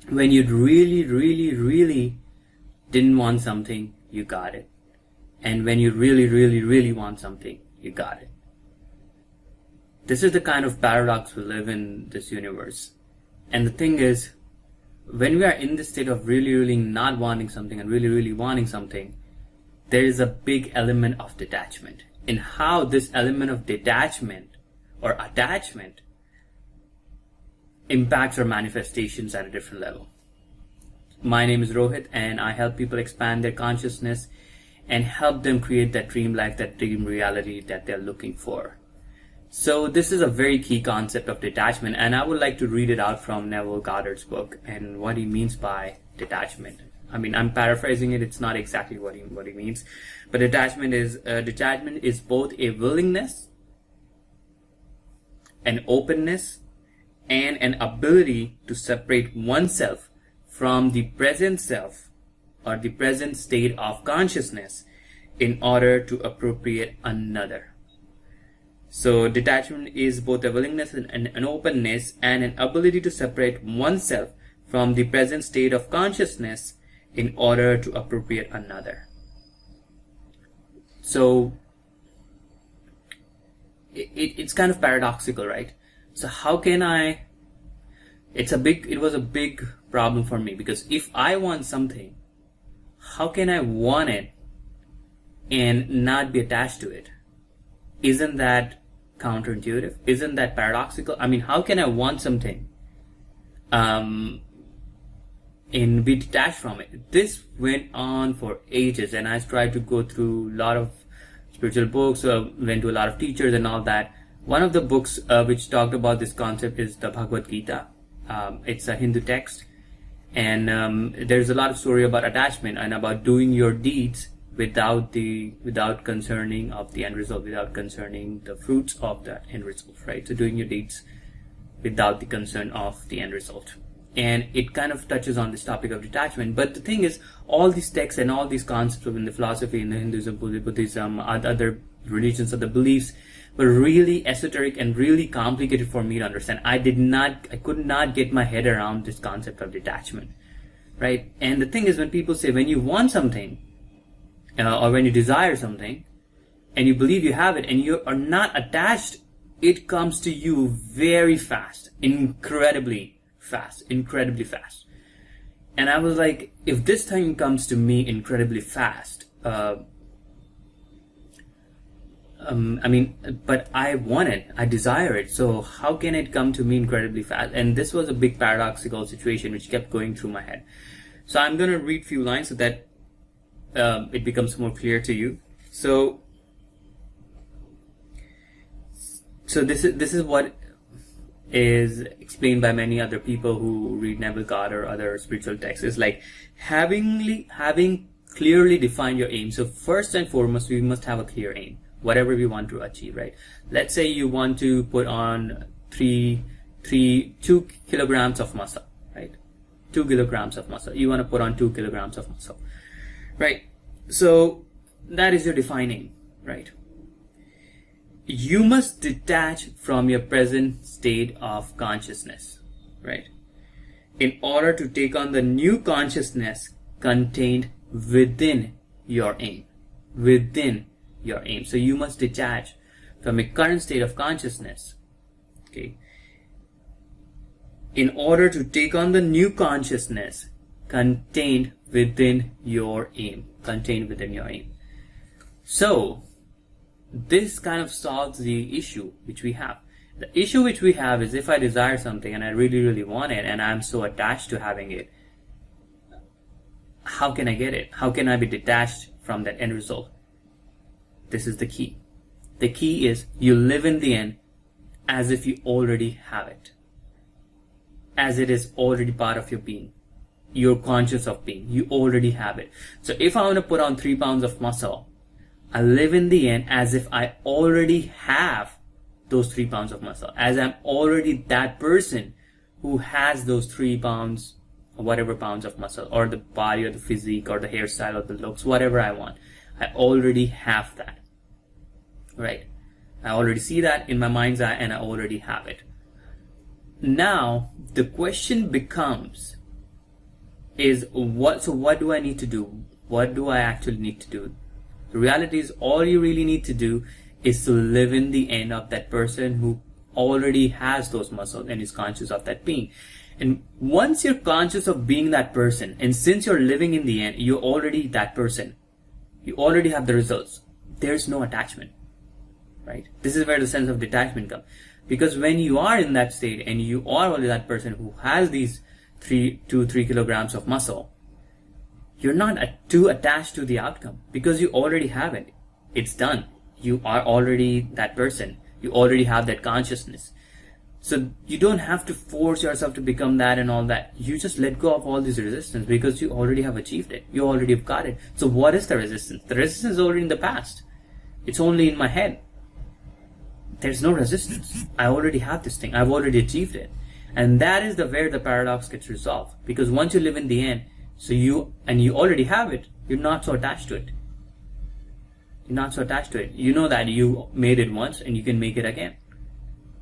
When you really, really, really didn't want something, you got it. And when you really, really, really want something, you got it. This is the kind of paradox we live in this universe. And the thing is, when we are in this state of really, really not wanting something and really, really wanting something, there is a big element of detachment. And how this element of detachment or attachment impacts our manifestations at a different level. My name is Rohit, and I help people expand their consciousness and help them create that dream life, that dream reality that they're looking for. So this is a very key concept of detachment, and I would like to read it out from Neville Goddard's book and what he means by detachment. I mean, I'm paraphrasing it. It's not exactly what he means, but detachment is both a willingness, an openness, and an ability to separate oneself from the present self or the present state of consciousness in order to appropriate another. So detachment is both a willingness and an openness and an ability to separate oneself from the present state of consciousness in order to appropriate another. So it's kind of paradoxical, right? So how can I? It was a big problem for me, because if I want something, how can I want it and not be attached to it? Isn't that counterintuitive? Isn't that paradoxical? I mean, how can I want something and be detached from it? This went on for ages, and I tried to go through a lot of spiritual books, went to a lot of teachers and all that. One of the books which talked about this concept is the Bhagavad Gita. It's a Hindu text, and there's a lot of story about attachment and about doing your deeds without concerning of the end result, without concerning the fruits of that end result, right? So doing your deeds without the concern of the end result. And it kind of touches on this topic of detachment. But the thing is, all these texts and all these concepts within the philosophy, in the Hinduism, Buddhism, other religions, other beliefs, were really esoteric and really complicated for me to understand. I could not get my head around this concept of detachment, right? And the thing is, when people say, when you want something, or when you desire something, and you believe you have it, and you are not attached, it comes to you very fast, incredibly fast. And I was like, if this thing comes to me incredibly fast, but I want it, I desire it, so how can it come to me incredibly fast? And this was a big paradoxical situation which kept going through my head. So I'm going to read a few lines so that it becomes more clear to you. So this is what is explained by many other people who read Neville Goddard or other spiritual texts. It's like having clearly defined your aim. So first and foremost, we must have a clear aim, whatever we want to achieve, right? Let's say you want to put on 2 kilograms of muscle, right? 2 kilograms of muscle. You want to put on 2 kilograms of muscle, right? So that is your defining, right? You must detach from your present state of consciousness, right? In order to take on the new consciousness contained within your aim. Within your aim. So you must detach from your current state of consciousness, okay? In order to take on the new consciousness contained within your aim. Contained within your aim. So this kind of solves the issue which we have. The issue which we have is, if I desire something and I really, really want it, and I'm so attached to having it, how can I get it? How can I be detached from that end result? This is the key. The key is, you live in the end as if you already have it. As it is already part of your being. You're conscious of being. You already have it. So if I want to put on 3 pounds of muscle, I live in the end as if I already have those 3 pounds of muscle. As I'm already that person who has those 3 pounds or whatever pounds of muscle, or the body or the physique or the hairstyle or the looks, whatever I want. I already have that. Right? I already see that in my mind's eye, and I already have it. Now, the question becomes, is what do I need to do? What do I actually need to do? The reality is all you really need to do is to live in the end of that person who already has those muscles and is conscious of that being. And once you're conscious of being that person, and since you're living in the end, you're already that person. You already have the results. There's no attachment, right? This is where the sense of detachment comes. Because when you are in that state and you are already that person who has these 3 kilograms of muscle, you're not too attached to the outcome because you already have it. It's done. You are already that person. You already have that consciousness. So you don't have to force yourself to become that and all that. You just let go of all this resistance because you already have achieved it. You already have got it. So what is the resistance? The resistance is already in the past. It's only in my head. There's no resistance. I already have this thing. I've already achieved it. And that is where the paradox gets resolved. Because once you live in the end, you already have it, you're not so attached to it. You're not so attached to it. You know that you made it once and you can make it again.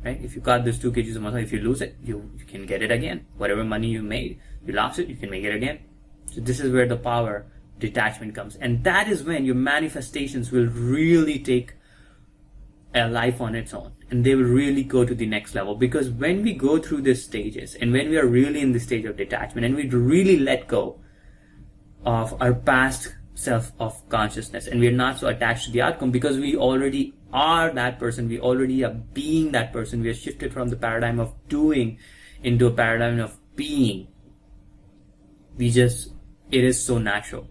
Right? If you got this 2 kgs of muscle, if you lose it, you can get it again. Whatever money you made, you lost it, you can make it again. So this is where the power detachment comes. And that is when your manifestations will really take a life on its own. And they will really go to the next level. Because when we go through these stages, and when we are really in the stage of detachment, and we really let go of our past self of consciousness, and we are not so attached to the outcome because we already are that person, we already are being that person. We are shifted from the paradigm of doing into a paradigm of being. It is so natural.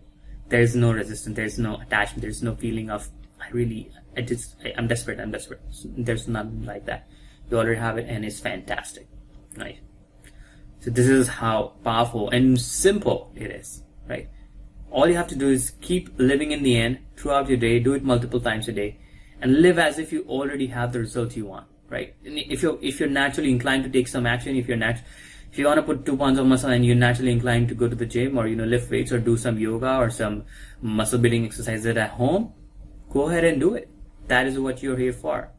There is no resistance, there is no attachment, there is no feeling of I'm desperate. There's nothing like that. You already have it and it's fantastic, right? So this is how powerful and simple it is, right? All you have to do is keep living in the end throughout your day, do it multiple times a day, and live as if you already have the result you want, right? And if you're naturally inclined to take some action, if you want to put 2 pounds of muscle and you're naturally inclined to go to the gym or lift weights or do some yoga or some muscle building exercises at home, go ahead and do it. That is what you're here for,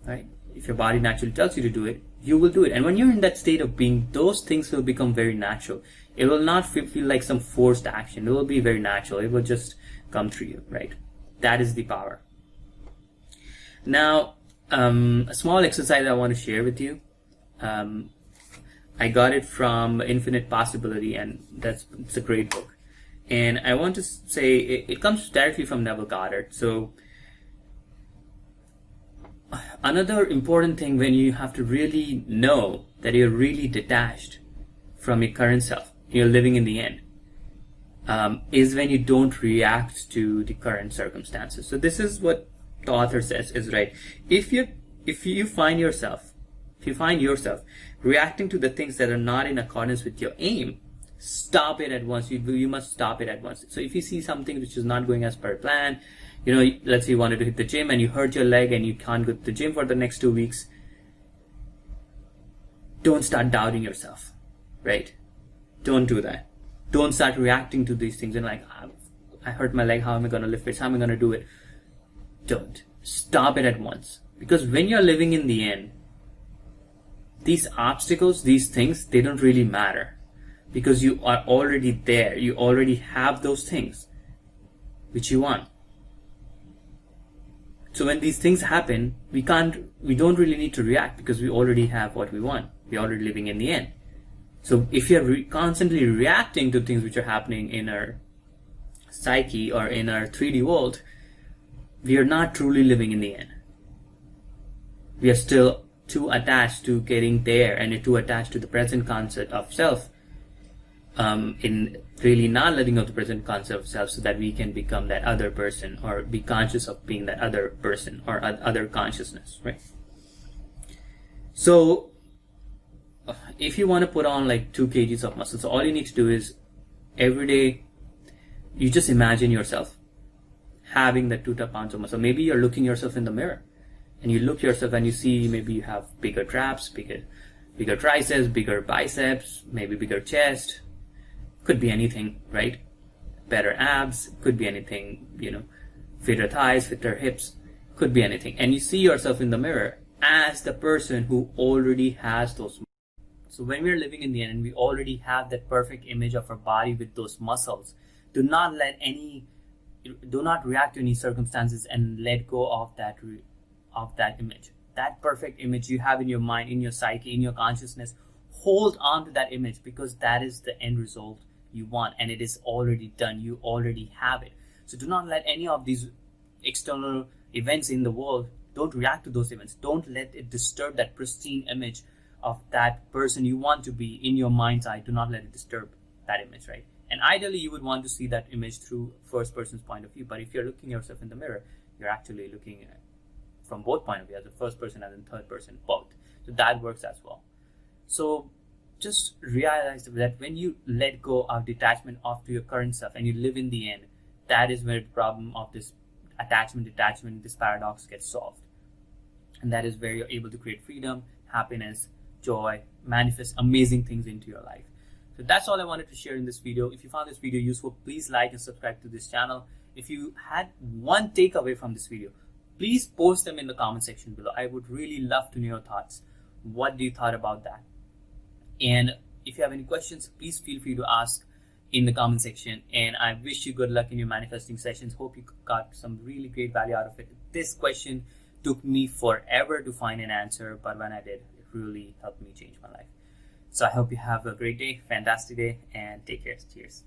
right? If your body naturally tells you to do it, you will do it. And when you're in that state of being, those things will become very natural. It will not feel like some forced action. It will be very natural. It will just come through you, right? That is the power. Now, a small exercise I want to share with you. I got it from Infinite Possibility, and it's a great book. And I want to say it comes directly from Neville Goddard. So another important thing when you have to really know that you're really detached from your current self, you're living in the end, is when you don't react to the current circumstances. So this is what the author says is right. If you find yourself reacting to the things that are not in accordance with your aim, stop it at once. You must stop it at once. So if you see something which is not going as per plan, let's say you wanted to hit the gym and you hurt your leg and you can't go to the gym for the next 2 weeks, don't start doubting yourself, right? Don't do that. Don't start reacting to these things and like, I hurt my leg, how am I going to lift it? How am I going to do it? Don't. Stop it at once. Because when you're living in the end, these obstacles, these things, they don't really matter. Because you are already there. You already have those things which you want. So when these things happen, we don't really need to react because we already have what we want. We're already living in the end. So if you're constantly reacting to things which are happening in our psyche or in our 3D world, we are not truly living in the end. We are still too attached to getting there and too attached to the present concept of self, in really not letting go of the present concept of self so that we can become that other person or be conscious of being that other person or other consciousness, right? So if you want to put on like 2 kgs of muscle, so all you need to do is every day you just imagine yourself having that 2 pounds of muscle. Maybe you're looking yourself in the mirror and you look yourself and you see maybe you have bigger traps, bigger triceps, bigger biceps, maybe bigger chest. Could be anything, right? Better abs, could be anything, fitter thighs, fitter hips, could be anything. And you see yourself in the mirror as the person who already has those. So when we're living in the end and we already have that perfect image of our body with those muscles, do not react to any circumstances and let go of that image. That perfect image you have in your mind, in your psyche, in your consciousness, hold on to that image, because that is the end result you want, and it is already done. You already have it. So do not let any of these external events in the world, don't react to those events. Don't let it disturb that pristine image of that person you want to be in your mind's eye. Do not let it disturb that image, right? And ideally, you would want to see that image through first person's point of view. But if you're looking at yourself in the mirror, you're actually looking at from both point of view, as the first person and the third person, both. So that works as well. So just realize that when you let go of detachment of your current self and you live in the end, that is where the problem of this attachment, detachment, this paradox gets solved. And that is where you're able to create freedom, happiness, joy, manifest amazing things into your life. So that's all I wanted to share in this video. If you found this video useful, please like and subscribe to this channel. If you had one takeaway from this video, please post them in the comment section below. I would really love to know your thoughts. What do you thought about that? And if you have any questions, please feel free to ask in the comment section. And I wish you good luck in your manifesting sessions. Hope you got some really great value out of it. This question took me forever to find an answer, but when I did, it really helped me change my life. So I hope you have a great day, fantastic day, and take care. Cheers.